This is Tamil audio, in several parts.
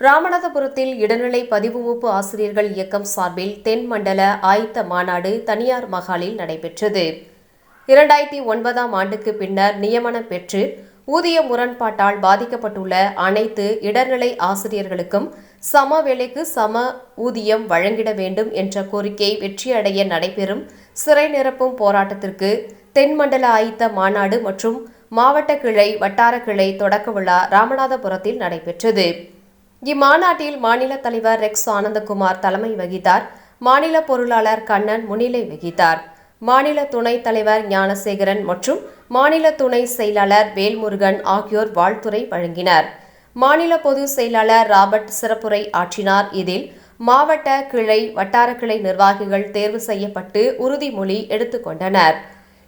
ராமநாதபுரத்தில் இடைநிலை பதிவுமூப்பு ஆசிரியர்கள் இயக்கம் சார்பில் தென் மண்டல ஆயத்த மாநாடு தனியார் மகாலில் நடைபெற்றது. 2009ஆம் ஆண்டுக்கு பின்னர் நியமனம் பெற்று ஊதிய முரண்பாட்டால் பாதிக்கப்பட்டுள்ள அனைத்து இடைநிலை ஆசிரியர்களுக்கும் சம வேலைக்கு சம ஊதியம் வழங்கிட வேண்டும் என்ற கோரிக்கை வெற்றியடைய நடைபெறும் சிறை நிரப்பும் போராட்டத்திற்கு தென்மண்டல ஆயத்த மாநாடு மற்றும் மாவட்ட கிளை வட்டார கிளை தொடக்க விழா ராமநாதபுரத்தில் நடைபெற்றது. இம்மாநாட்டில் மாநில தலைவர் ரெக்ஸ் ஆனந்தகுமார் தலைமை வகித்தார். மாநில பொருளாளர் கண்ணன் முன்னிலை வகித்தார். மாநில துணைத் தலைவர் ஞானசேகரன் மற்றும் மாநில துணை செயலாளர் வேல்முருகன் ஆகியோர் வாழ்த்துரை வழங்கினர். மாநில பொதுச் செயலாளர் ராபர்ட் சிறப்புரை ஆற்றினார். இதில் மாவட்ட கிளை வட்டார கிளை நிர்வாகிகள் தேர்வு செய்யப்பட்டு உறுதிமொழி எடுத்துக்கொண்டனர்.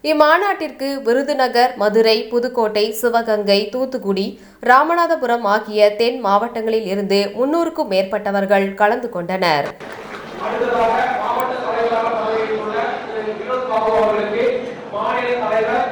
இம்மாநாட்டிற்கு விருதுநகர், மதுரை, புதுக்கோட்டை, சிவகங்கை, தூத்துக்குடி, ராமநாதபுரம் ஆகிய தென் மாவட்டங்களில் இருந்து 300க்கும் மேற்பட்டவர்கள் கலந்து கொண்டனர். மாவட்ட தலைவராக பதவியேற்றுள்ள வினோத் பாபு அவர்களுக்கு மாநில தலைவர்